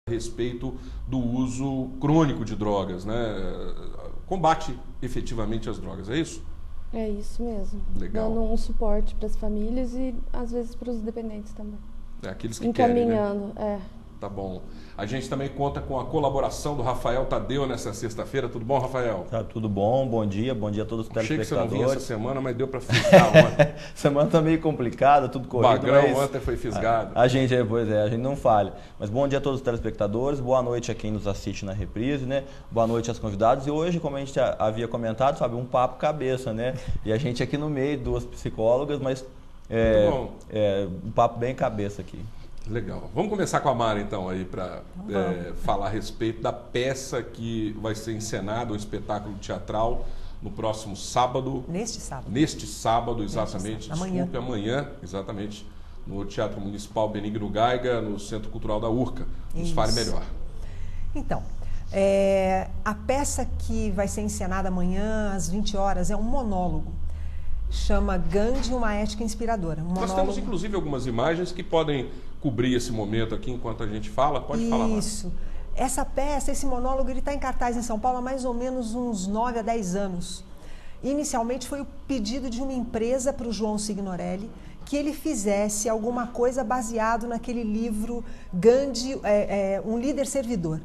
a respeito do uso crônico de drogas, né? Combate efetivamente as drogas, é isso? É isso mesmo. Legal. Dando um suporte para as famílias e às vezes para os dependentes também. É aqueles que querem, né? Encaminhando, Tá bom. A gente também conta com a colaboração do Rafael Tadeu nessa sexta-feira. Tudo bom, Rafael? Tá tudo bom, bom dia a todos os telespectadores. Achei que você não vinha essa semana, mas deu para fisgar ontem. Semana tá meio complicada, tudo corrido. Bagrão mas ontem foi fisgado. A gente não falha. Mas bom dia a todos os telespectadores, boa noite a quem nos assiste na reprise, né? Boa noite aos convidados. E hoje, como a gente havia comentado, Fábio, um papo cabeça, né? E a gente aqui no meio, duas psicólogas, mas um papo bem cabeça aqui. Legal. Vamos começar com a Mara, então, aí, para falar a respeito da peça que vai ser encenada, o espetáculo teatral, no próximo sábado. Neste sábado. Neste sábado, exatamente. Amanhã. Amanhã, exatamente, no Teatro Municipal Benigno Gaiga, no Centro Cultural da Urca. Nos fale melhor. Então, a peça que vai ser encenada amanhã, às 20 horas, é um monólogo. Chama Gandhi, uma ética inspiradora. Nós temos, inclusive, algumas imagens que podem cobrir esse momento aqui enquanto a gente fala. Pode falar, Mara. Isso. Essa peça, esse monólogo, ele está em cartaz em São Paulo há mais ou menos uns 9 a 10 anos. Inicialmente foi o pedido de uma empresa para o João Signorelli que ele fizesse alguma coisa baseado naquele livro Gandhi, um líder servidor.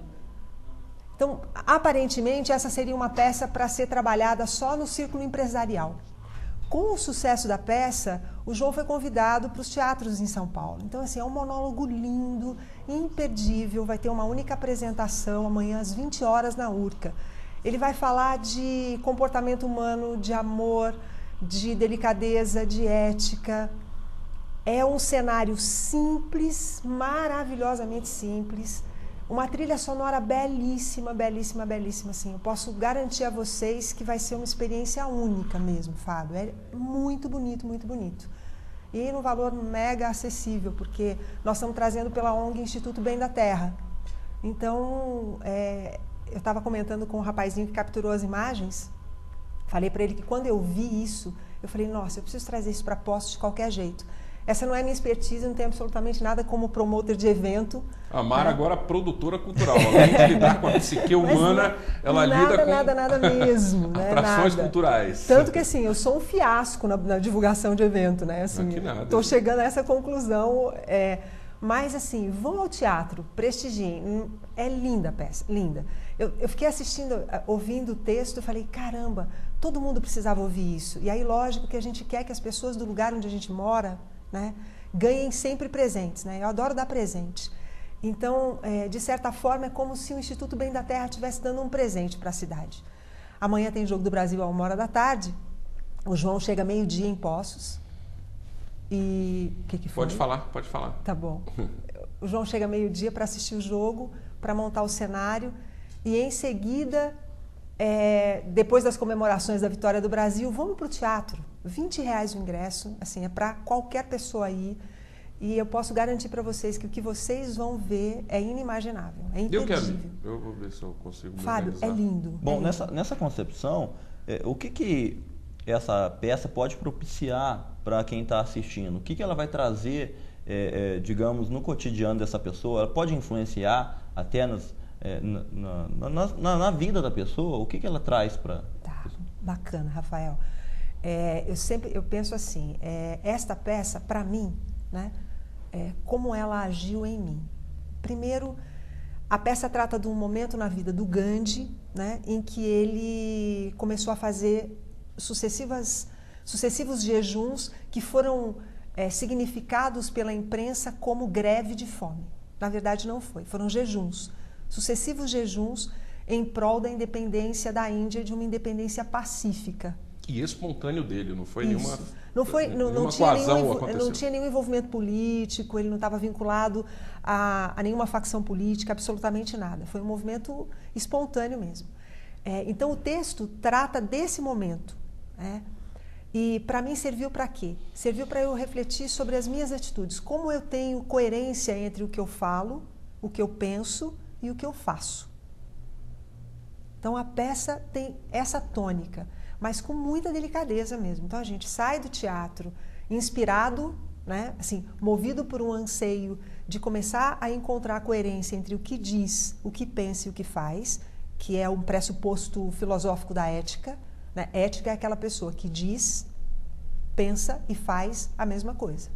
Então, aparentemente, essa seria uma peça para ser trabalhada só no círculo empresarial. Com o sucesso da peça, o João foi convidado para os teatros em São Paulo. Então, assim, é um monólogo lindo, imperdível, vai ter uma única apresentação amanhã às 20 horas na Urca. Ele vai falar de comportamento humano, de amor, de delicadeza, de ética. É um cenário simples, maravilhosamente simples. Uma trilha sonora belíssima, belíssima, belíssima, assim. Eu posso garantir a vocês que vai ser uma experiência única mesmo, Fábio. É muito bonito, muito bonito. E num valor mega acessível, porque nós estamos trazendo pela ONG Instituto Bem da Terra. Então, eu estava comentando com um rapazinho que capturou as imagens, falei para ele que quando eu vi isso, eu falei, nossa, eu preciso trazer isso para Poços de qualquer jeito. Essa não é minha expertise, não tenho absolutamente nada como promotor de evento. A Mara agora é produtora cultural, além de lidar com a psique humana, ela lida com nada mesmo, né? atrações culturais. Tanto que assim, eu sou um fiasco na divulgação de evento, né? Assim, estou chegando a essa conclusão. Mas assim, vão ao teatro, prestigiem. É linda a peça, linda. Eu fiquei assistindo, ouvindo o texto, eu falei, caramba, todo mundo precisava ouvir isso. E aí, lógico que a gente quer que as pessoas do lugar onde a gente mora, né, ganhem sempre presentes, né? Eu adoro dar presente. Então, de certa forma, é como se o Instituto Bem da Terra estivesse dando um presente para a cidade. Amanhã tem Jogo do Brasil à 13h. O João chega meio-dia em Poços. E o que foi? Pode falar. Tá bom. O João chega meio-dia para assistir o jogo, para montar o cenário. E em seguida, depois das comemorações da vitória do Brasil, vamos para o teatro. R$20 o ingresso, assim, é para qualquer pessoa ir. E eu posso garantir para vocês que o que vocês vão ver é inimaginável, é imperdível. Eu vou ver se eu consigo me Fábio, organizar. é lindo. Bom, nessa concepção, o que essa peça pode propiciar para quem está assistindo? O que ela vai trazer, digamos, no cotidiano dessa pessoa? Ela pode influenciar até na vida da pessoa? O que ela traz para... Tá, bacana, Rafael. Eu penso assim, esta peça, para mim, né, como ela agiu em mim. Primeiro, a peça trata de um momento na vida do Gandhi, né, em que ele começou a fazer sucessivos jejuns que foram significados pela imprensa como greve de fome. Na verdade, não foi, foram jejuns, sucessivos jejuns em prol da independência da Índia, de uma independência pacífica. E espontâneo dele, não foi Isso. nenhuma Não tinha nenhum envolvimento político, ele não estava vinculado a nenhuma facção política, absolutamente nada. Foi um movimento espontâneo mesmo. Então o texto trata desse momento. E para mim serviu para quê? Serviu para eu refletir sobre as minhas atitudes, como eu tenho coerência entre o que eu falo, o que eu penso e o que eu faço. Então a peça tem essa tônica, mas com muita delicadeza mesmo. Então a gente sai do teatro inspirado, né, assim, movido por um anseio de começar a encontrar coerência entre o que diz, o que pensa e o que faz, que é um pressuposto filosófico da ética, né? Ética é aquela pessoa que diz, pensa e faz a mesma coisa.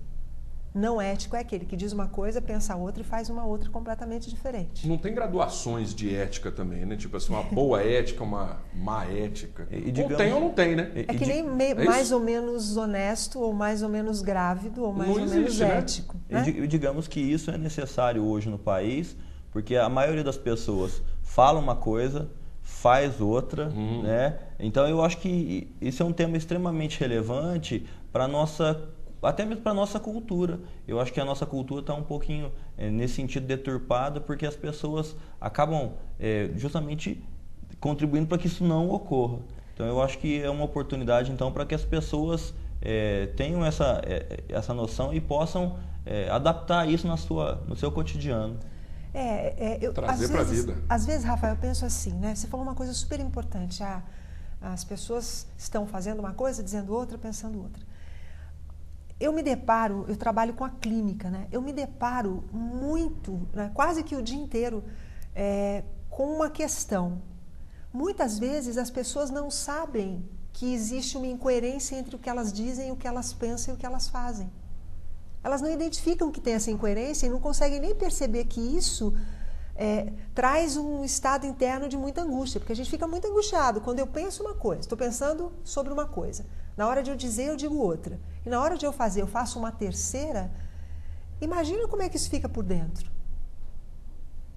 Não ético é aquele que diz uma coisa, pensa outra e faz uma outra completamente diferente. Não tem graduações de ética também, né? Tipo assim, uma boa ética, uma má ética. Ou tem ou não tem, né? É que nem mais ou menos honesto, ou mais ou menos grávido, ou mais ou menos ético. Né? E digamos que isso é necessário hoje no país, porque a maioria das pessoas fala uma coisa, faz outra, né? Então eu acho que isso é um tema extremamente relevante para nossa, até mesmo para a nossa cultura. Eu acho que a nossa cultura está um pouquinho nesse sentido deturpada, porque as pessoas acabam justamente contribuindo para que isso não ocorra. Então eu acho que é uma oportunidade então para que as pessoas tenham essa noção e possam adaptar isso no seu cotidiano. Trazer para a vida. Às vezes, Rafael, eu penso assim, né? Você falou uma coisa super importante. As pessoas estão fazendo uma coisa, dizendo outra, pensando outra. Eu trabalho com a clínica, né? Eu me deparo muito, né, quase que o dia inteiro, com uma questão. Muitas vezes as pessoas não sabem que existe uma incoerência entre o que elas dizem, o que elas pensam e o que elas fazem. Elas não identificam que tem essa incoerência e não conseguem nem perceber que isso traz um estado interno de muita angústia, porque a gente fica muito angustiado quando eu penso uma coisa, estou pensando sobre uma coisa. Na hora de eu dizer, eu digo outra. E na hora de eu fazer, eu faço uma terceira. Imagina como é que isso fica por dentro.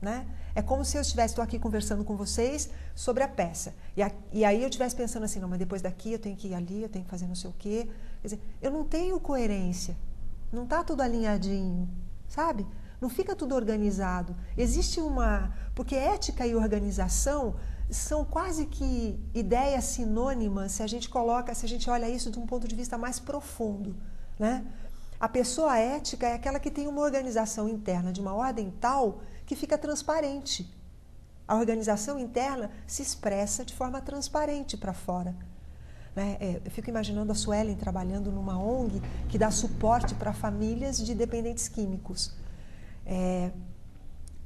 Né? É como se eu estou aqui conversando com vocês sobre a peça. E aí eu estivesse pensando assim, não, mas depois daqui eu tenho que ir ali, eu tenho que fazer não sei o quê. Quer dizer, eu não tenho coerência. Não está tudo alinhadinho, sabe? Não fica tudo organizado. Existe porque ética e organização são quase que ideias sinônimas se a gente olha isso de um ponto de vista mais profundo, né? A pessoa ética é aquela que tem uma organização interna de uma ordem tal que fica transparente. A organização interna se expressa de forma transparente para fora. Eu fico imaginando a Suelen trabalhando numa ONG que dá suporte para famílias de dependentes químicos.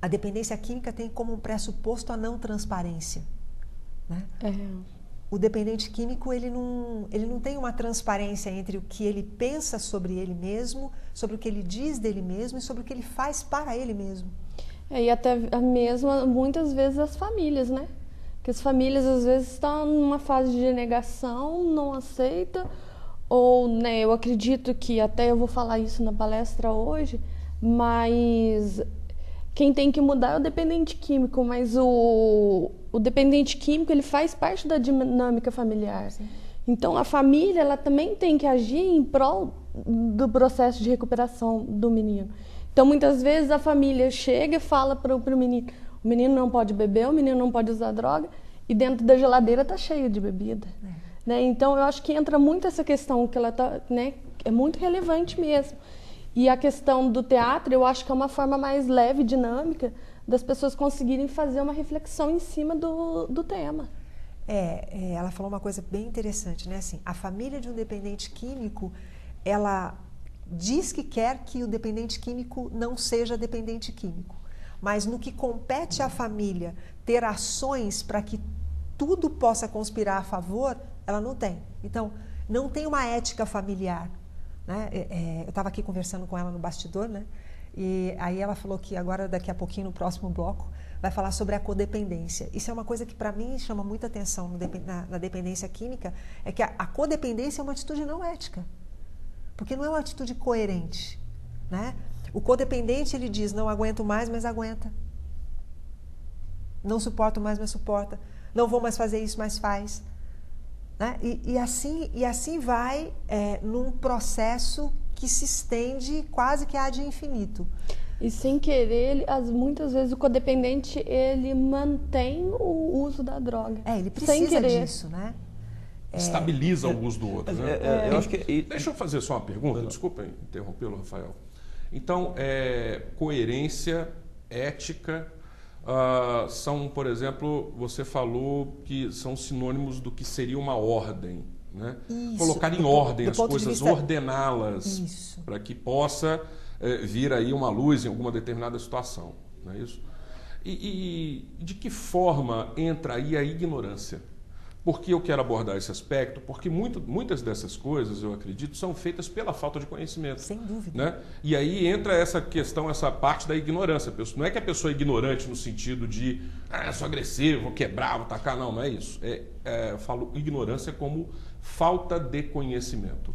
A dependência química tem como pressuposto a não transparência. Né? O dependente químico ele não tem uma transparência entre o que ele pensa sobre ele mesmo, sobre o que ele diz dele mesmo e sobre o que ele faz para ele mesmo. E até mesmo, muitas vezes, as famílias, né? Que as famílias, às vezes, estão numa fase de negação, não aceita, ou, né, eu acredito que, até eu vou falar isso na palestra hoje, mas quem tem que mudar é o dependente químico, mas o dependente químico, ele faz parte da dinâmica familiar. Sim. Então, a família, ela também tem que agir em prol do processo de recuperação do menino. Então, muitas vezes, a família chega e fala para o menino, o menino não pode beber, o menino não pode usar droga, e dentro da geladeira está cheio de bebida. Né? Então, eu acho que entra muito essa questão, que ela tá, né, é muito relevante mesmo. E a questão do teatro, eu acho que é uma forma mais leve, dinâmica, das pessoas conseguirem fazer uma reflexão em cima do tema. Ela falou uma coisa bem interessante, né? Assim, a família de um dependente químico, ela diz que quer que o dependente químico não seja dependente químico. Mas no que compete à família ter ações para que tudo possa conspirar a favor, ela não tem. Então, não tem uma ética familiar. Né? Eu estava aqui conversando com ela no bastidor, né? E aí ela falou que agora, daqui a pouquinho, no próximo bloco, vai falar sobre a codependência. Isso é uma coisa que, para mim, chama muita atenção na dependência química, é que a codependência é uma atitude não ética. Porque não é uma atitude coerente. Né? O codependente, ele diz, não aguento mais, mas aguenta. Não suporto mais, mas suporta. Não vou mais fazer isso, mas faz. Né? E assim vai num processo que se estende quase que ad infinito. E sem querer, muitas vezes o codependente, ele mantém o uso da droga. Ele precisa disso, né? Estabiliza o uso do outro. Né? Eu acho que... Deixa eu fazer só uma pergunta, desculpa interrompê-lo, Rafael. Então, coerência, ética, são, por exemplo, você falou que são sinônimos do que seria uma ordem. Né? Isso, colocar em ordem as coisas, ordená-las, para que possa vir aí uma luz em alguma determinada situação, não é isso? E de que forma entra aí a ignorância? Por que eu quero abordar esse aspecto? Porque muitas dessas coisas, eu acredito, são feitas pela falta de conhecimento. Sem dúvida. Né? E aí entra essa questão, essa parte da ignorância. Não é que a pessoa é ignorante no sentido de eu sou agressivo, vou quebrar, vou tacar. Não é isso. Eu falo ignorância como falta de conhecimento.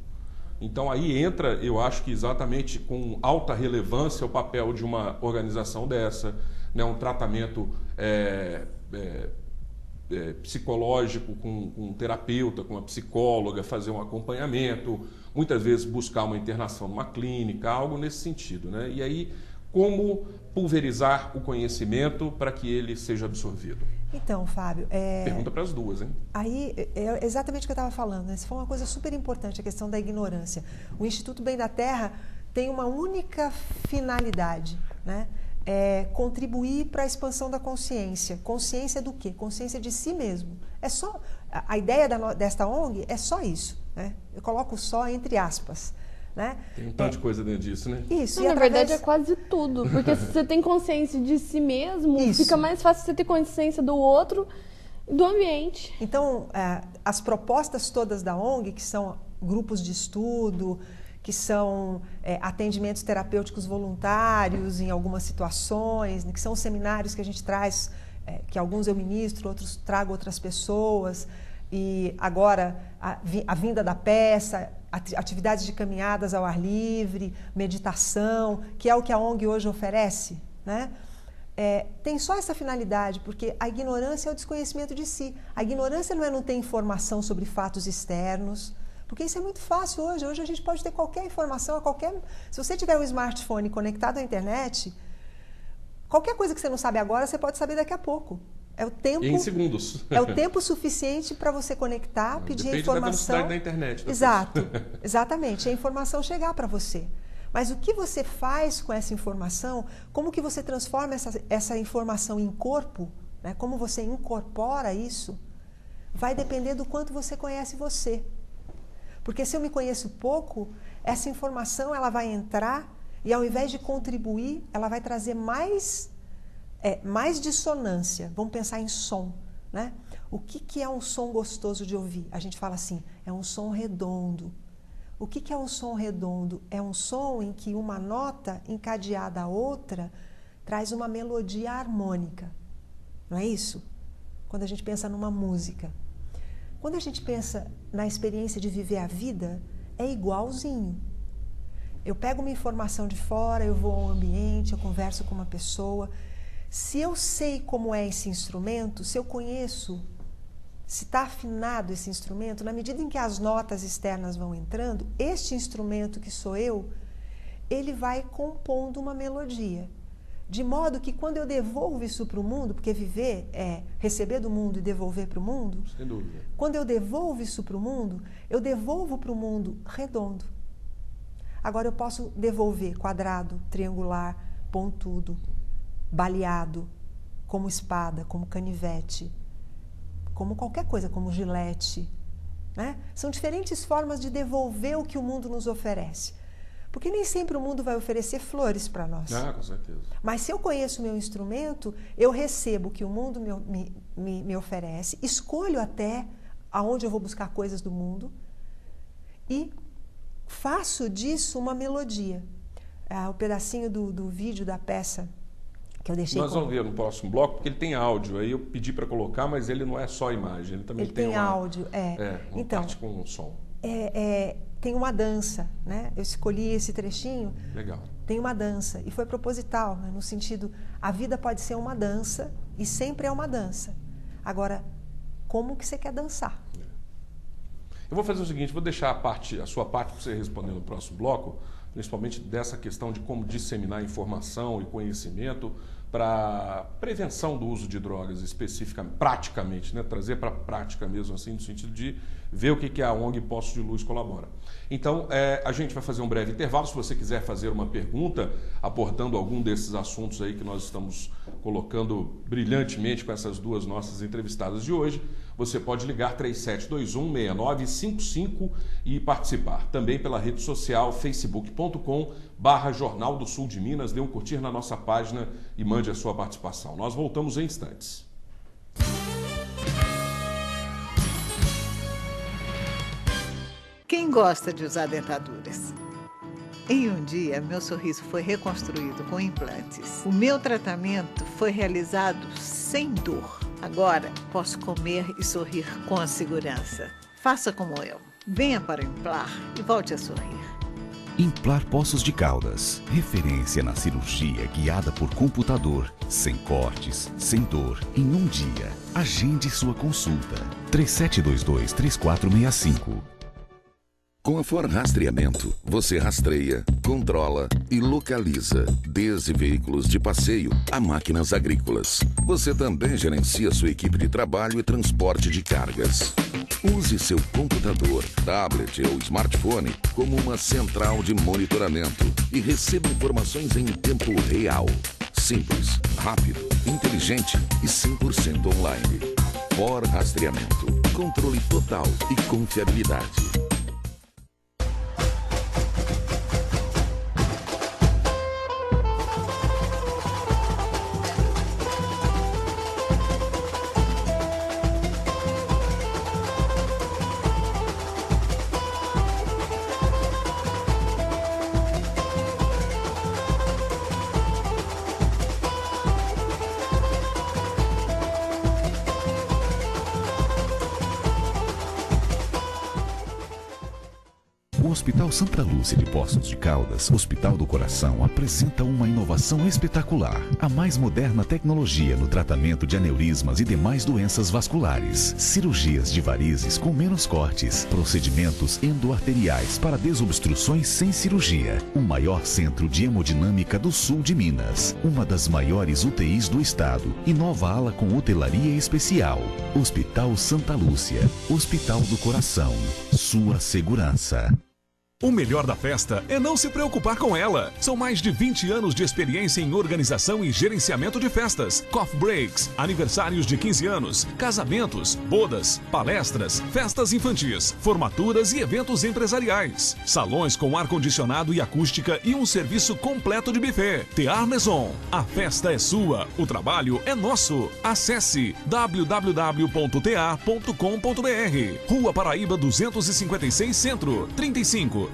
Então aí entra, eu acho que exatamente com alta relevância, o papel de uma organização dessa, né? Um tratamento psicológico com um terapeuta, com uma psicóloga, fazer um acompanhamento, muitas vezes buscar uma internação numa clínica, algo nesse sentido, né? E aí, como pulverizar o conhecimento para que ele seja absorvido? Então, Fábio... Pergunta para as duas, hein? Aí, é exatamente o que eu estava falando, né? Isso foi uma coisa super importante, a questão da ignorância. O Instituto Bem da Terra tem uma única finalidade, né? Contribuir para a expansão da consciência. Consciência do quê? Consciência de si mesmo. É só a ideia desta ONG é só isso, né? Eu coloco só entre aspas, né? Tem um tanto de coisa dentro disso, né? Isso. Não, na verdade é quase tudo, porque se você tem consciência de si mesmo, fica mais fácil você ter consciência do outro e do ambiente. Então, as propostas todas da ONG, que são grupos de estudo, que são atendimentos terapêuticos voluntários em algumas situações, que são seminários que a gente traz, que alguns eu ministro, outros trago outras pessoas, e agora a vinda da peça, atividades de caminhadas ao ar livre, meditação, que é o que a ONG hoje oferece, né? Tem só essa finalidade, porque a ignorância é o desconhecimento de si. A ignorância não é não ter informação sobre fatos externos, porque isso é muito fácil hoje. Hoje a gente pode ter qualquer informação, se você tiver um smartphone conectado à internet, qualquer coisa que você não sabe agora, você pode saber daqui a pouco. É o tempo, em segundos. É o tempo suficiente para você conectar, pedir a informação. Depende da velocidade da internet. Exato, exatamente. A informação chegar para você. Mas o que você faz com essa informação, como que você transforma essa informação em corpo, né? Como você incorpora isso, vai depender do quanto você conhece você. Porque se eu me conheço pouco, essa informação ela vai entrar e ao invés de contribuir, ela vai trazer mais dissonância. Vamos pensar em som, né? O que é um som gostoso de ouvir? A gente fala assim, é um som redondo. O que é um som redondo? É um som em que uma nota encadeada à outra traz uma melodia harmônica. Não é isso? Quando a gente pensa numa música. Quando a gente pensa na experiência de viver a vida, é igualzinho. Eu pego uma informação de fora, eu vou ao ambiente, eu converso com uma pessoa. Se eu sei como é esse instrumento, se eu conheço, se está afinado esse instrumento, na medida em que as notas externas vão entrando, este instrumento que sou eu, ele vai compondo uma melodia. De modo que quando eu devolvo isso para o mundo, porque viver é receber do mundo e devolver para o mundo. Sem dúvida. Quando eu devolvo isso para o mundo, eu devolvo para o mundo redondo. Agora eu posso devolver quadrado, triangular, pontudo, baleado, como espada, como canivete, como qualquer coisa, como gilete, né? São diferentes formas de devolver o que o mundo nos oferece. Porque nem sempre o mundo vai oferecer flores para nós. Com certeza. Mas se eu conheço o meu instrumento, eu recebo o que o mundo me oferece, escolho até aonde eu vou buscar coisas do mundo e faço disso uma melodia. O pedacinho do vídeo da peça que eu deixei... Nós vamos ver no próximo bloco, porque ele tem áudio. Aí eu pedi para colocar, mas ele não é só imagem. Ele também tem áudio, uma então, parte com som. Tem uma dança, né? Eu escolhi esse trechinho. Legal. Tem uma dança e foi proposital, né? No sentido, a vida pode ser uma dança e sempre é uma dança. Agora, como que você quer dançar? Eu vou fazer o seguinte, vou deixar a sua parte para você responder no próximo bloco, principalmente dessa questão de como disseminar informação e conhecimento para prevenção do uso de drogas especificamente, praticamente, né? Trazer para a prática mesmo assim, no sentido de ver o que a ONG Poços de Luz colabora. Então, a gente vai fazer um breve intervalo. Se você quiser fazer uma pergunta abordando algum desses assuntos aí que nós estamos colocando brilhantemente com essas duas nossas entrevistadas de hoje, você pode ligar 3721-6955 e participar. Também pela rede social facebook.com/Jornal do Sul de Minas. Dê um curtir na nossa página e mande a sua participação. Nós voltamos em instantes. Quem gosta de usar dentaduras? Em um dia, meu sorriso foi reconstruído com implantes. O meu tratamento foi realizado sem dor. Agora, posso comer e sorrir com segurança. Faça como eu. Venha para o Implar e volte a sorrir. Implar Poços de Caldas. Referência na cirurgia guiada por computador. Sem cortes, sem dor, em um dia. Agende sua consulta. 3722-3465. Com a For Rastreamento, você rastreia, controla e localiza, desde veículos de passeio a máquinas agrícolas. Você também gerencia sua equipe de trabalho e transporte de cargas. Use seu computador, tablet ou smartphone como uma central de monitoramento e receba informações em tempo real. Simples, rápido, inteligente e 100% online. For Rastreamento. Controle total e confiabilidade. O Hospital Santa Lúcia de Poços de Caldas, Hospital do Coração, apresenta uma inovação espetacular. A mais moderna tecnologia no tratamento de aneurismas e demais doenças vasculares. Cirurgias de varizes com menos cortes. Procedimentos endoarteriais para desobstruções sem cirurgia. O maior centro de hemodinâmica do sul de Minas. Uma das maiores UTIs do estado. E nova ala com hotelaria especial. Hospital Santa Lúcia. Hospital do Coração. Sua segurança. O melhor da festa é não se preocupar com ela. São mais de 20 anos de experiência em organização e gerenciamento de festas, coffee breaks, aniversários de 15 anos, casamentos, bodas, palestras, festas infantis, formaturas e eventos empresariais. Salões com ar-condicionado e acústica e um serviço completo de buffet. Tear Maison. A festa é sua, o trabalho é nosso. Acesse www.ta.com.br. Rua Paraíba 256 Centro, 35-3721-7759.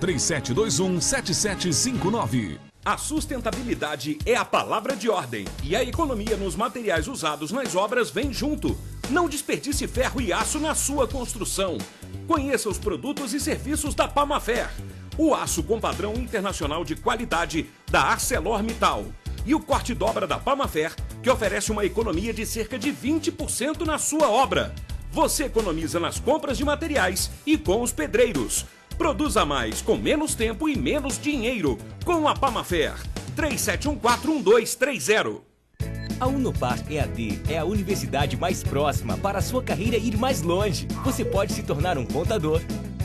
A sustentabilidade é a palavra de ordem e a economia nos materiais usados nas obras vem junto. Não desperdice ferro e aço na sua construção. Conheça os produtos e serviços da Pamafer. O aço com padrão internacional de qualidade da ArcelorMittal. E o corte dobra da Pamafer, que oferece uma economia de cerca de 20% na sua obra. Você economiza nas compras de materiais e com os pedreiros. Produza mais com menos tempo e menos dinheiro com a Pamafer. 3714-1230. A Unopar EAD é a universidade mais próxima para a sua carreira ir mais longe. Você pode se tornar um contador,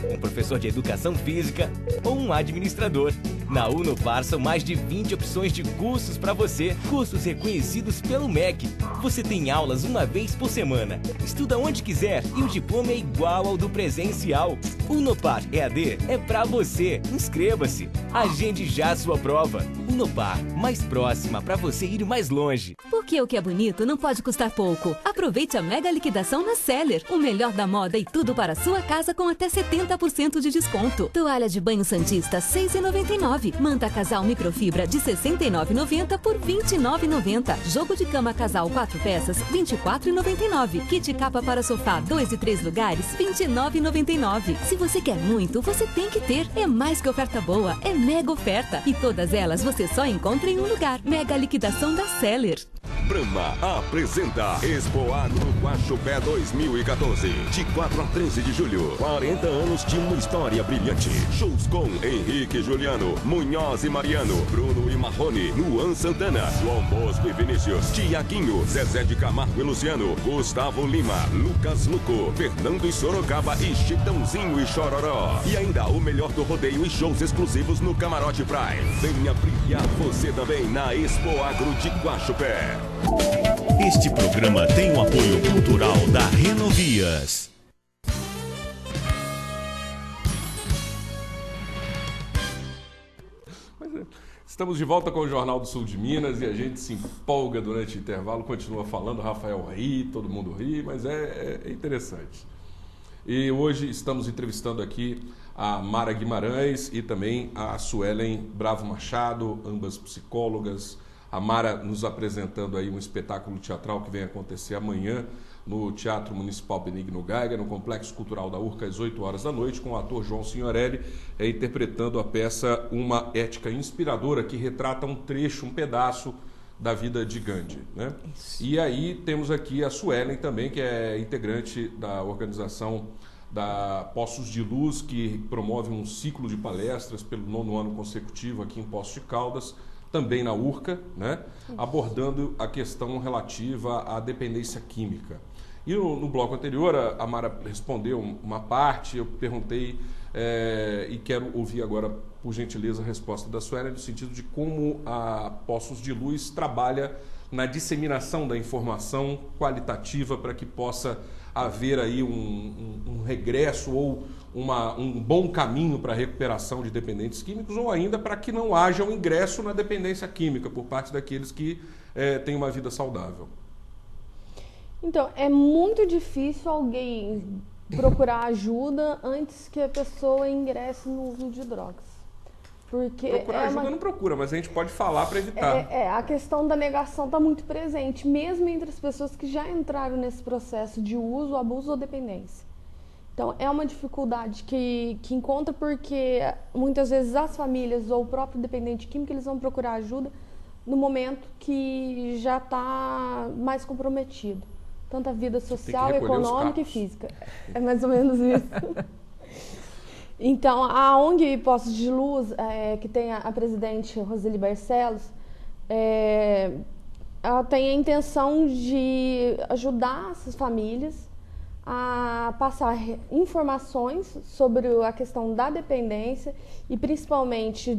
um professor de educação física ou um administrador. Na Unopar são mais de 20 opções de cursos para você, cursos reconhecidos pelo MEC. Você tem aulas uma vez por semana, estuda onde quiser e o diploma é igual ao do presencial. Unopar EAD é para você. Inscreva-se. Agende já a sua prova. Unopar, mais próxima para você ir mais longe. Porque o que é bonito não pode custar pouco. Aproveite a mega liquidação na Seller. O melhor da moda e tudo para a sua casa com até 70% de desconto. Toalha de banho Santista, R$ 6,99. Manta casal microfibra de R$ 69,90 por R$ 29,90. Jogo de cama casal 4 peças, R$ 24,99. Kit capa para sofá 2 e 3 lugares, R$ 29,99. Se você quer muito, você tem que ter. É mais que oferta boa, é mega oferta. E todas elas você só encontra em um lugar. Mega liquidação da Seller. Brahma apresenta Expo Agro Guaxupé 2014. De 4 a 13 de julho. 40 anos de uma história brilhante. Shows com Henrique Juliano, Munhoz e Mariano, Bruno e Marrone, Luan Santana, João Bosco e Vinícius, Tiaguinho, Zezé de Camargo e Luciano, Gustavo Lima, Lucas Luco, Fernando e Sorocaba e Chitãozinho e Chororó. E ainda o melhor do rodeio e shows exclusivos no Camarote Prime. Venha brilhar você também na Expo Agro de Guaxupé. Este programa tem o apoio cultural da Renovias. Estamos de volta com o Jornal do Sul de Minas e a gente se empolga durante o intervalo, continua falando, o Rafael ri, todo mundo ri, mas é interessante. E hoje estamos entrevistando aqui a Mara Guimarães e também a Suelen Bravo Machado, ambas psicólogas. A Mara nos apresentando aí um espetáculo teatral que vem acontecer amanhã no Teatro Municipal Benigno Geiger, no Complexo Cultural da Urca, às 8 horas da noite, com o ator João Signorelli interpretando a peça Uma Ética Inspiradora, que retrata um trecho, um pedaço da vida de Gandhi, né? E aí temos aqui a Suelen também, que é integrante da organização da Poços de Luz, que promove um ciclo de palestras pelo 9º ano consecutivo aqui em Poços de Caldas, também na Urca, né? Abordando a questão relativa à dependência química. E no bloco anterior, a Mara respondeu uma parte, eu perguntei e quero ouvir agora, por gentileza, a resposta da Suelen, no sentido de como a Poços de Luz trabalha na disseminação da informação qualitativa para que possa haver aí um regresso ou um bom caminho para a recuperação de dependentes químicos, ou ainda para que não haja um ingresso na dependência química por parte daqueles que têm uma vida saudável. Então, é muito difícil alguém procurar ajuda antes que a pessoa ingresse no uso de drogas. Porque procurar ajuda não procura, mas a gente pode falar para evitar. A questão da negação está muito presente, mesmo entre as pessoas que já entraram nesse processo de uso, abuso ou dependência. Então, é uma dificuldade que encontra porque muitas vezes as famílias ou o próprio dependente químico, eles vão procurar ajuda no momento que já está mais comprometido. Tanto a vida social, econômica e física. É mais ou menos isso. Então, a ONG Poços de Luz, que tem a presidente Roseli Barcelos, ela tem a intenção de ajudar essas famílias a passar informações sobre a questão da dependência e principalmente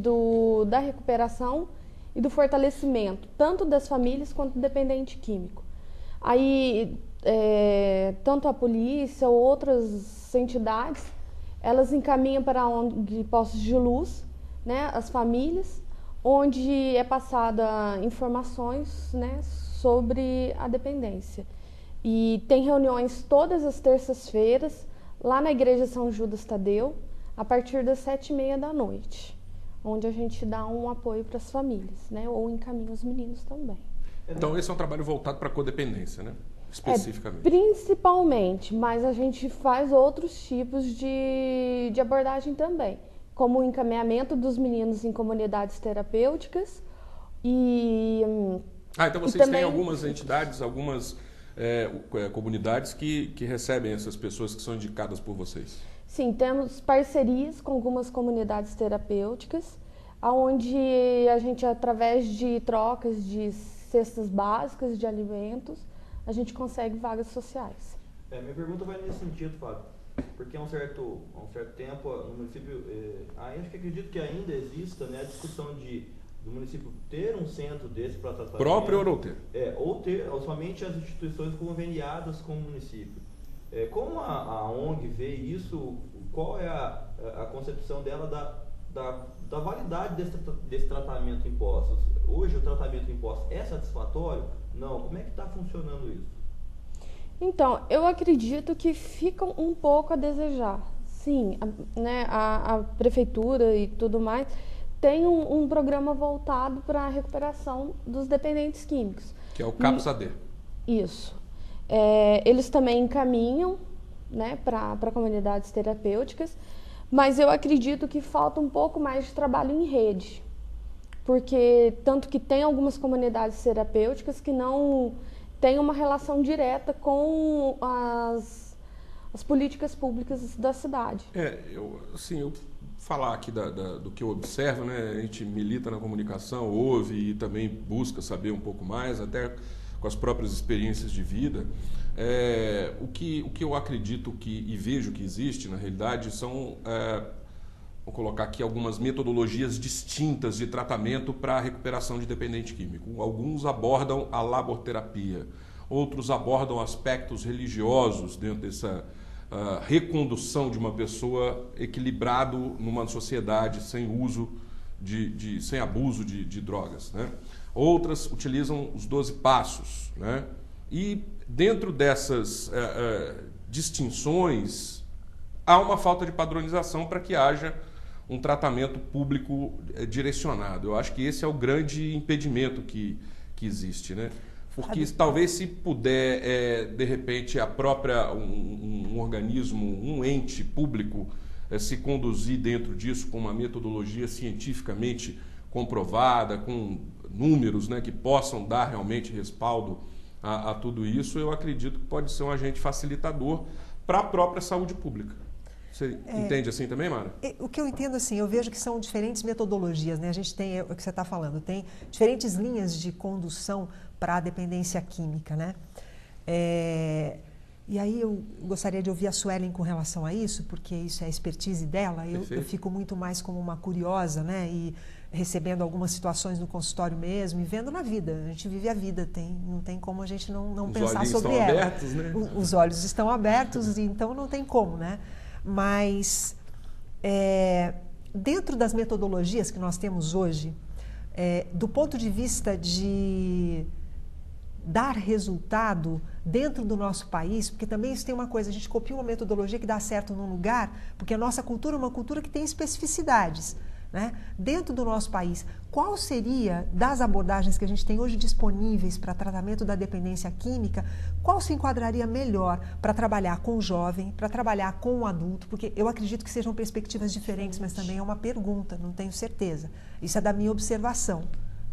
da recuperação e do fortalecimento, tanto das famílias quanto do dependente químico. Aí, tanto a polícia ou outras entidades, elas encaminham para onde Poços de Luz, né, as famílias, onde é passada informações, né, sobre a dependência. E tem reuniões todas as terças-feiras, lá na Igreja São Judas Tadeu, a partir das 7h30 da noite, onde a gente dá um apoio para as famílias, né, ou encaminha os meninos também. Então, esse é um trabalho voltado para a codependência, né? Especificamente. Principalmente, mas a gente faz outros tipos de abordagem também, como o encaminhamento dos meninos em comunidades terapêuticas e... então vocês têm algumas entidades, algumas comunidades que recebem essas pessoas que são indicadas por vocês? Sim, temos parcerias com algumas comunidades terapêuticas, onde a gente, através de trocas de cestas básicas de alimentos, a gente consegue vagas sociais. Minha pergunta vai nesse sentido, Fábio, porque há um certo tempo no município, acho que acredito que ainda exista, né, a discussão do município ter um centro desse para tratar... Próprio ou não ter? Ou ter, ou somente as instituições conveniadas com o município. Como a ONG vê isso, qual é a concepção dela da validade desse tratamento em Poços? Hoje o tratamento em Poços é satisfatório? Não. Como é que está funcionando isso? Então, eu acredito que fica um pouco a desejar. Sim, a prefeitura e tudo mais tem um programa voltado para a recuperação dos dependentes químicos. Que é o CAPS-AD. Isso. Eles também encaminham, né, para comunidades terapêuticas, mas eu acredito que falta um pouco mais de trabalho em rede. Porque tanto que tem algumas comunidades terapêuticas que não têm uma relação direta com as políticas públicas da cidade. Eu falar aqui do que eu observo, né? A gente milita na comunicação, ouve e também busca saber um pouco mais, até com as próprias experiências de vida. O que eu acredito e vejo que existe, na realidade, são vou colocar aqui algumas metodologias distintas de tratamento para a recuperação de dependente químico. Alguns abordam a laborterapia, outros abordam aspectos religiosos dentro dessa recondução de uma pessoa equilibrado numa sociedade sem uso sem abuso de drogas, né? Outras utilizam os 12 passos, né? E dentro dessas distinções há uma falta de padronização para que haja um tratamento público direcionado. Eu acho que esse é o grande impedimento que existe, né? Porque talvez se puder, de repente, um organismo, um ente público se conduzir dentro disso com uma metodologia cientificamente comprovada, com números, né, que possam dar realmente respaldo a tudo isso, eu acredito que pode ser um agente facilitador para a própria saúde pública. Você entende assim também, Mara? O que eu entendo, assim, eu vejo que são diferentes metodologias, né? A gente tem, o que você está falando, tem diferentes linhas de condução para a dependência química, né? E aí eu gostaria de ouvir a Suelen com relação a isso, porque isso é a expertise dela. Eu fico muito mais como uma curiosa, né? E recebendo algumas situações no consultório mesmo e vendo na vida. A gente vive a vida, não tem como a gente não pensar sobre ela. Os olhos estão abertos, né? Os olhos estão abertos, então não tem como, né? Mas dentro das metodologias que nós temos hoje, do ponto de vista de dar resultado dentro do nosso país, porque também isso tem uma coisa, a gente copia uma metodologia que dá certo num lugar, porque a nossa cultura é uma cultura que tem especificidades, né? Dentro do nosso país, qual seria, das abordagens que a gente tem hoje disponíveis para tratamento da dependência química, qual se enquadraria melhor para trabalhar com o jovem, para trabalhar com o adulto? Porque eu acredito que sejam perspectivas diferentes, mas também é uma pergunta, não tenho certeza. Isso é da minha observação,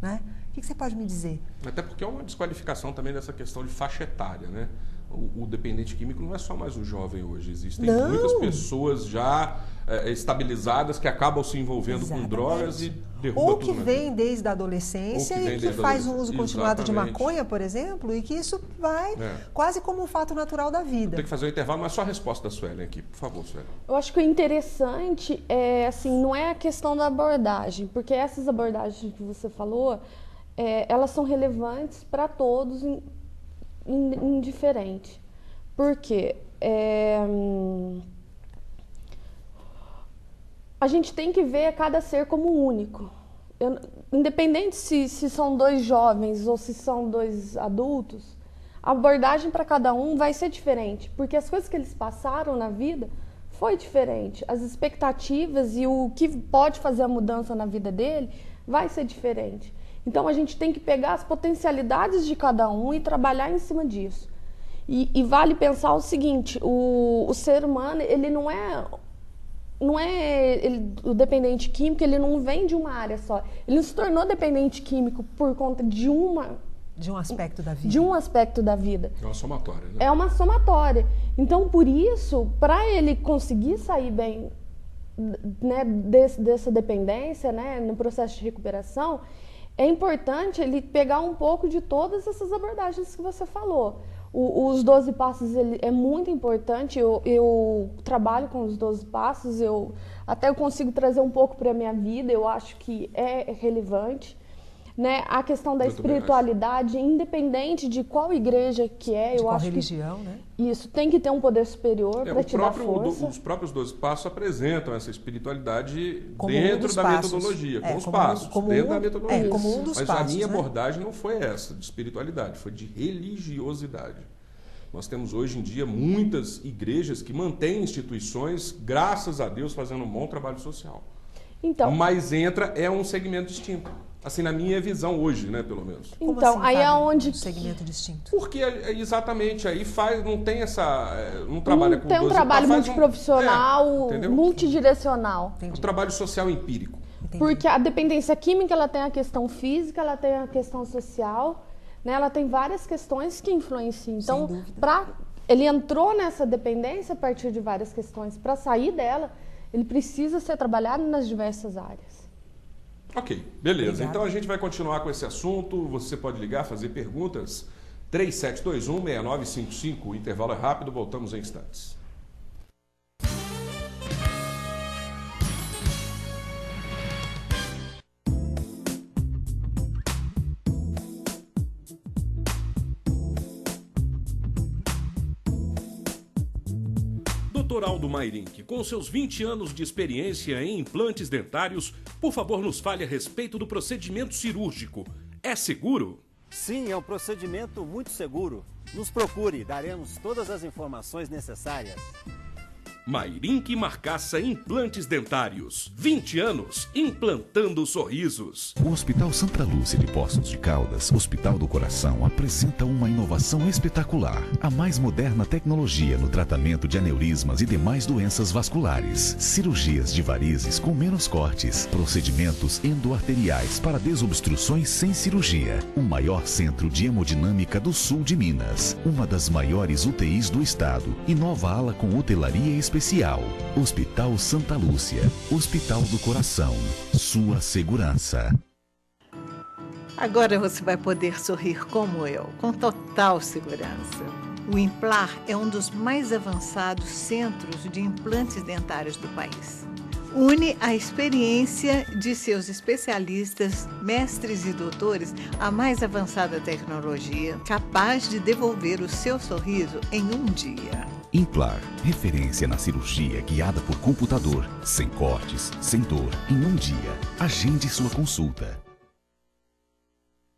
né? O que você pode me dizer? Até porque é uma desqualificação também dessa questão de faixa etária, né? O dependente químico não é só mais o jovem hoje. Existem muitas pessoas já estabilizadas que acabam se envolvendo com drogas e derrubam tudo. Ou que vem desde a adolescência e que faz um uso continuado de maconha, por exemplo, e que isso vai quase como um fato natural da vida. Tem que fazer um intervalo, mas só a resposta da Suelen aqui. Por favor, Suelen. Eu acho que o interessante assim, não é a questão da abordagem, porque essas abordagens que você falou, elas são relevantes para todos, indiferente. Por quê? A gente tem que ver cada ser como único. Independente se são dois jovens ou se são dois adultos, a abordagem para cada um vai ser diferente, porque as coisas que eles passaram na vida foi diferente. As expectativas e o que pode fazer a mudança na vida dele vai ser diferente. Então, a gente tem que pegar as potencialidades de cada um e trabalhar em cima disso. E vale pensar o seguinte, o ser humano, ele não é o dependente químico, ele não vem de uma área só. Ele não se tornou dependente químico por conta de um aspecto da vida. De um aspecto da vida. É uma somatória, né? É uma somatória. Então, por isso, para ele conseguir sair bem, né, dessa dependência, né, no processo de recuperação, é importante ele pegar um pouco de todas essas abordagens que você falou. Os 12 passos é muito importante, eu trabalho com os 12 passos, eu consigo trazer um pouco para a minha vida, eu acho que é relevante. Né? A questão da espiritualidade, independente de qual igreja que é, eu acho religião, que né? Isso tem que ter um poder superior para te dar força. Os próprios 12 passos apresentam essa espiritualidade dentro da metodologia, com os passos, dentro da metodologia. Como um dos Mas passos, a minha abordagem não foi essa, de espiritualidade, foi de religiosidade. Nós temos hoje em dia muitas igrejas que mantêm instituições, graças a Deus, fazendo um bom trabalho social. Então, mas é um segmento distinto. Assim, na minha visão hoje, né, pelo menos. Então, assim, aí é onde... Um segmento distinto. Porque, exatamente, aí não tem essa... Não trabalha com 12 passos. Tem um trabalho multiprofissional, multidirecional. Um trabalho social empírico. Entendi. Porque a dependência química, ela tem a questão física, ela tem a questão social, né? Ela tem várias questões que influenciam. Então, ele entrou nessa dependência a partir de várias questões. Para sair dela, ele precisa ser trabalhado nas diversas áreas. Ok, beleza. Obrigada. Então a gente vai continuar com esse assunto. Você pode ligar, fazer perguntas. 3721-6955. O intervalo é rápido, voltamos em instantes. Dr. Aldo Mairink, com seus 20 anos de experiência em implantes dentários, por favor nos fale a respeito do procedimento cirúrgico. É seguro? Sim, é um procedimento muito seguro. Nos procure, daremos todas as informações necessárias. Mairink Marcaça Implantes Dentários. 20 anos implantando sorrisos. O Hospital Santa Lúcia de Poços de Caldas, Hospital do Coração, apresenta uma inovação espetacular. A mais moderna tecnologia no tratamento de aneurismas e demais doenças vasculares. Cirurgias de varizes com menos cortes. Procedimentos endoarteriais para desobstruções sem cirurgia. O maior centro de hemodinâmica do sul de Minas. Uma das maiores UTIs do estado. E nova ala com hotelaria especial. Hospital Santa Lúcia, Hospital do Coração, sua segurança. Agora você vai poder sorrir como eu, com total segurança. O Implar é um dos mais avançados centros de implantes dentários do país. Une a experiência de seus especialistas, mestres e doutores à mais avançada tecnologia, capaz de devolver o seu sorriso em um dia. Implar, referência na cirurgia guiada por computador, sem cortes, sem dor, em um dia. Agende sua consulta.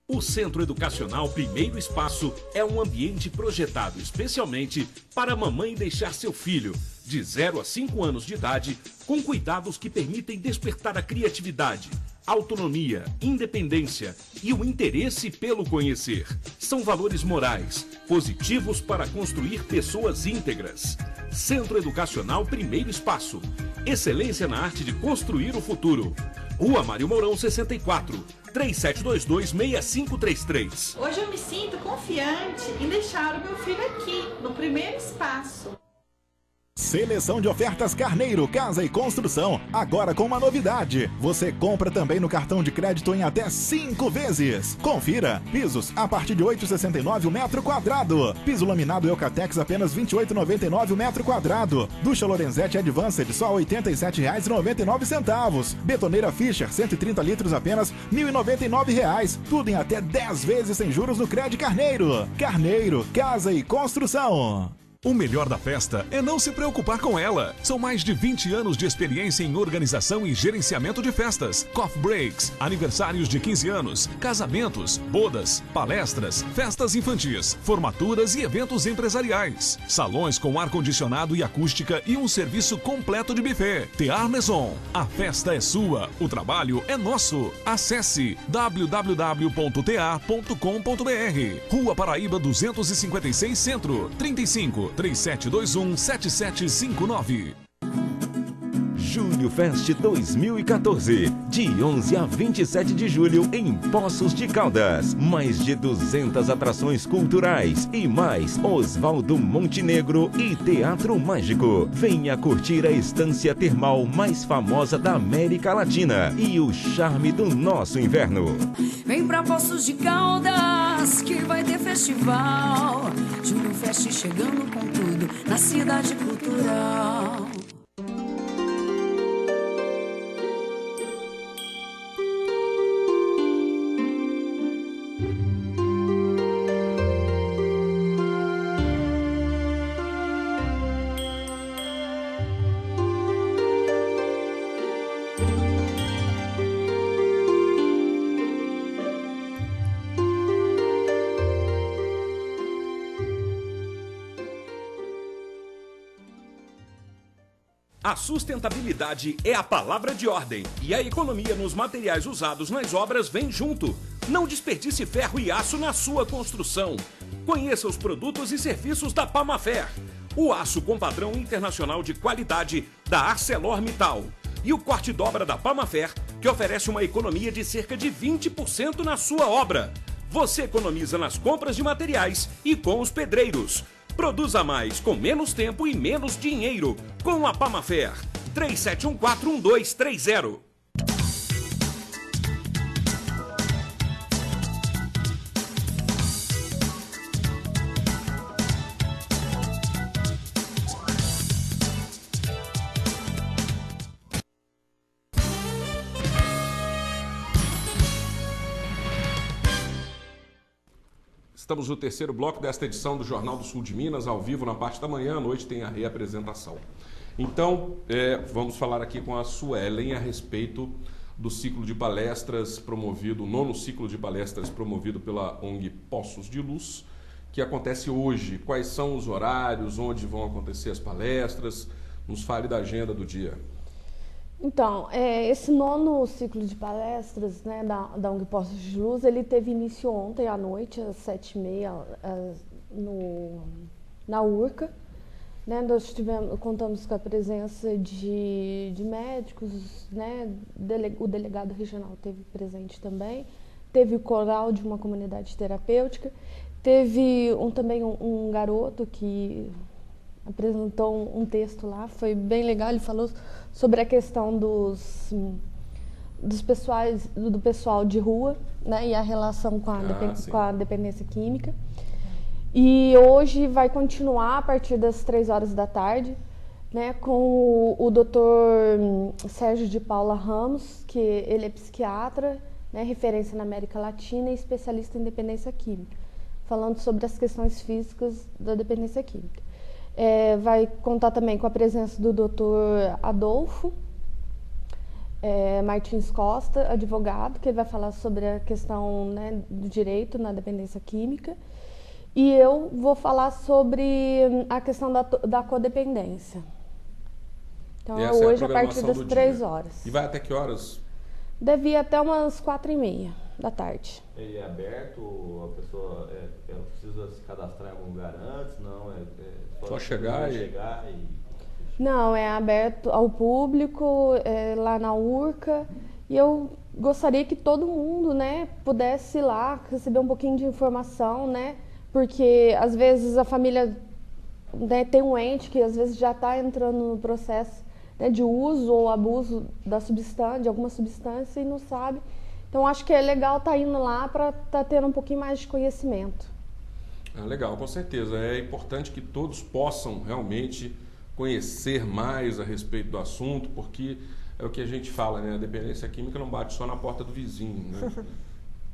O Centro Educacional Primeiro Espaço é um ambiente projetado especialmente para a mamãe deixar seu filho, de 0 a 5 anos de idade, com cuidados que permitem despertar a criatividade, autonomia, independência e o interesse pelo conhecer. São valores morais, positivos para construir pessoas íntegras. Centro Educacional Primeiro Espaço. Excelência na arte de construir o futuro. Rua Mário Mourão 64, 3722-6533. Hoje eu me sinto confiante em deixar o meu filho aqui, no Primeiro Espaço. Seleção de ofertas Carneiro, Casa e Construção, agora com uma novidade. Você compra também no cartão de crédito em até 5 vezes. Confira, pisos a partir de R$ 8,69 o metro quadrado. Piso laminado Eucatex apenas R$ 28,99 o metro quadrado. Ducha Lorenzetti Advanced só R$ 87,99. Betoneira Fischer 130 litros apenas R$ 1.099. Tudo em até 10 vezes sem juros no Crédito Carneiro. Carneiro, Casa e Construção. O melhor da festa é não se preocupar com ela. São mais de 20 anos de experiência em organização e gerenciamento de festas, coffee breaks, aniversários de 15 anos, casamentos, bodas, palestras, festas infantis, formaturas e eventos empresariais. Salões com ar-condicionado e acústica e um serviço completo de buffet. Tear Maison. A festa é sua, o trabalho é nosso. Acesse www.tear.com.br. Rua Paraíba 256 Centro, 3721-7759. Julho Fest 2014, de 11 a 27 de julho em Poços de Caldas. Mais de 200 atrações culturais e mais Oswaldo Montenegro e Teatro Mágico. Venha curtir a estância termal mais famosa da América Latina e o charme do nosso inverno. Vem pra Poços de Caldas que vai ter festival. Julho Fest chegando com tudo na cidade cultural. A sustentabilidade é a palavra de ordem e a economia nos materiais usados nas obras vem junto. Não desperdice ferro e aço na sua construção. Conheça os produtos e serviços da Pamafer. O aço com padrão internacional de qualidade da ArcelorMittal. E o corte dobra da Pamafer, que oferece uma economia de cerca de 20% na sua obra. Você economiza nas compras de materiais e com os pedreiros. Produza mais com menos tempo e menos dinheiro. Com a Pamafer. 37141230. Estamos no terceiro bloco desta edição do Jornal do Sul de Minas, ao vivo na parte da manhã, à noite tem a reapresentação. Então, vamos falar aqui com a Suelen a respeito do ciclo de palestras promovido, o 9º ciclo de palestras promovido pela ONG Poços de Luz, que acontece hoje. Quais são os horários, onde vão acontecer as palestras? Nos fale da agenda do dia. Então, esse 9º ciclo de palestras, né, da ONG Poços de Luz, ele teve início ontem à noite, às 7h30, na URCA. Né, nós contamos com a presença de médicos, né, o delegado regional esteve presente também, teve o coral de uma comunidade terapêutica, teve também um garoto que apresentou um texto lá, foi bem legal, ele falou sobre a questão do pessoal de rua, né, e a relação com a dependência química. E hoje vai continuar a partir das 3h da tarde, né, com o Dr. Sérgio de Paula Ramos, que ele é psiquiatra, né, referência na América Latina e especialista em dependência química, falando sobre as questões físicas da dependência química. Vai contar também com a presença do Dr. Adolfo Martins Costa, advogado, que vai falar sobre a questão, né, do direito na dependência química. E eu vou falar sobre a questão da codependência. Então, hoje, a partir das 3h. E vai até que horas? Deve ir até umas 4h30 da tarde. Ele é aberto? A pessoa ela precisa se cadastrar em algum lugar antes? Não, só chegar e... Não, é aberto ao público, lá na URCA. E eu gostaria que todo mundo, né, pudesse ir lá receber um pouquinho de informação, né? Porque, às vezes, a família, né, tem um ente que, às vezes, já está entrando no processo, né, de uso ou abuso de alguma substância e não sabe. Então, acho que é legal estar indo lá para estar tendo um pouquinho mais de conhecimento. Legal, com certeza. É importante que todos possam realmente conhecer mais a respeito do assunto, porque é o que a gente fala, né? A dependência química não bate só na porta do vizinho, né?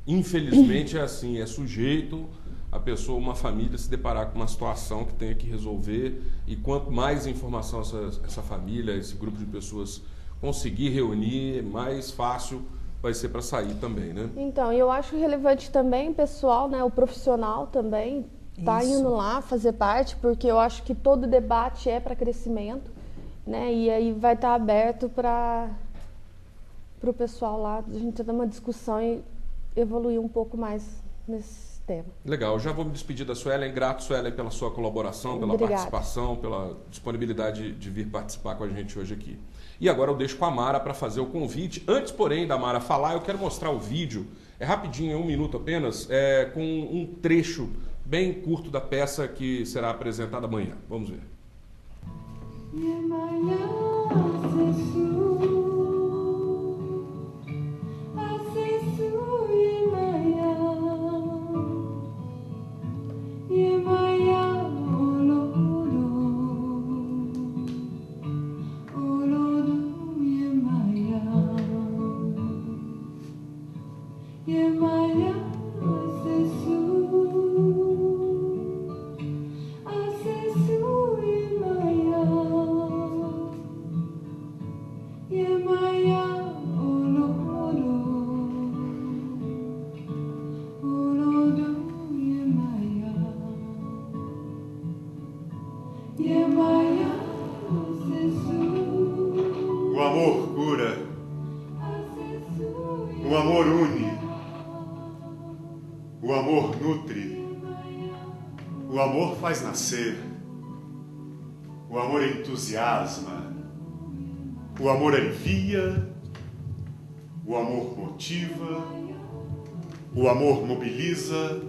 Infelizmente é assim, é sujeito a pessoa, uma família, se deparar com uma situação que tenha que resolver, e quanto mais informação essa família, esse grupo de pessoas conseguir reunir, mais fácil vai ser para sair também, né? Então, eu acho relevante também, pessoal, né, o profissional também tá indo lá fazer parte, porque eu acho que todo debate é para crescimento, né? E aí vai estar aberto para o pessoal lá, a gente ter uma discussão e evoluir um pouco mais nesse tema. Legal, eu já vou me despedir da Suelen. Grato, Suelen, pela sua colaboração, pela participação, pela disponibilidade de vir participar com a gente hoje aqui. E agora eu deixo com a Mara para fazer o convite. Antes, porém, da Mara falar, eu quero mostrar o vídeo, rapidinho, 1 minuto apenas, com um trecho bem curto da peça que será apresentada amanhã. Vamos ver. O amor cura, o amor une, o amor nutre, o amor faz nascer, o amor entusiasma, o amor alivia, o amor motiva, o amor mobiliza,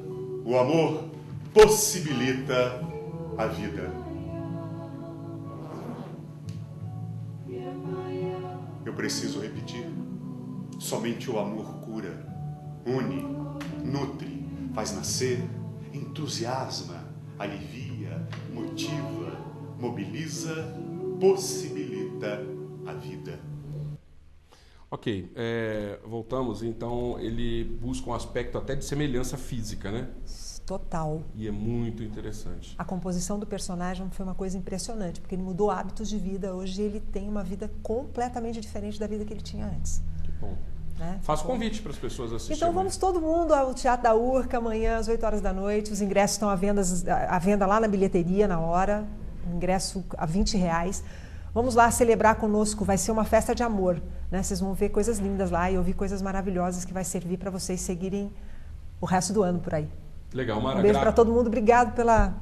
o amor possibilita a vida. Eu preciso repetir. Somente o amor cura, une, nutre, faz nascer, entusiasma, alivia, motiva, mobiliza, possibilita a vida. Ok, voltamos. Então, ele busca um aspecto até de semelhança física, né? Total. E é muito interessante. A composição do personagem foi uma coisa impressionante, porque ele mudou hábitos de vida. Hoje ele tem uma vida completamente diferente da vida que ele tinha antes. Que bom. Né? Faço convite para as pessoas assistirem. Então vamos todo mundo ao Teatro da Urca amanhã às 8 horas da noite. Os ingressos estão à venda lá na bilheteria na hora. Ingresso a R$20. Vamos lá celebrar conosco. Vai ser uma festa de amor. Né? Vocês vão ver coisas lindas lá e ouvir coisas maravilhosas que vai servir para vocês seguirem o resto do ano por aí. Legal, Mara. Um beijo para todo mundo. Obrigado pela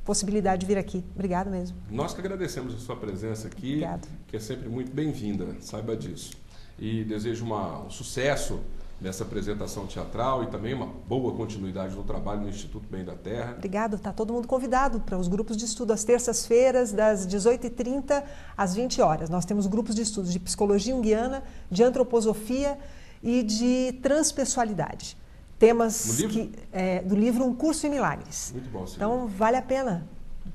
possibilidade de vir aqui. Obrigado mesmo. Nós que agradecemos a sua presença aqui, Obrigado. Que é sempre muito bem-vinda, saiba disso. E desejo um sucesso nessa apresentação teatral e também uma boa continuidade no trabalho no Instituto Bem da Terra. Obrigado. Está todo mundo convidado para os grupos de estudo às terças-feiras, das 18h30 às 20 horas. Nós temos grupos de estudos de psicologia junguiana, de antroposofia e de transpessoalidade. Temas do livro Um Curso em Milagres. Muito bom, sim. Então, vale a pena.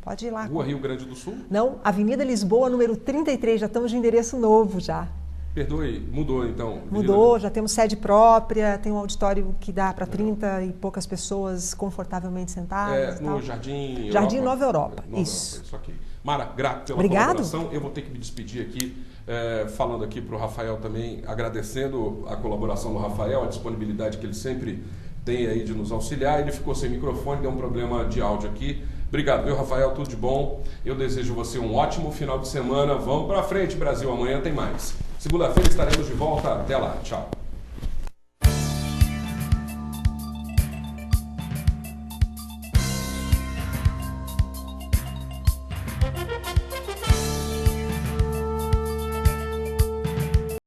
Pode ir lá. Rua Rio Grande do Sul? Não, Avenida Lisboa, número 33. Já estamos de endereço novo já. Perdoe, mudou então? Mudou, já temos sede própria, tem um auditório que dá para 30 e poucas pessoas confortavelmente sentadas. No Jardim Jardim Europa. Nova Europa, isso. Isso aqui. Mara, grato pela Obrigado. colaboração. Eu vou ter que me despedir aqui, falando aqui para o Rafael também, agradecendo a colaboração do Rafael, a disponibilidade que ele sempre tem aí de nos auxiliar. Ele ficou sem microfone, deu um problema de áudio aqui. Obrigado, viu, Rafael? Tudo de bom. Eu desejo você um ótimo final de semana. Vamos para frente, Brasil. Amanhã tem mais. Segunda-feira estaremos de volta. Até lá. Tchau.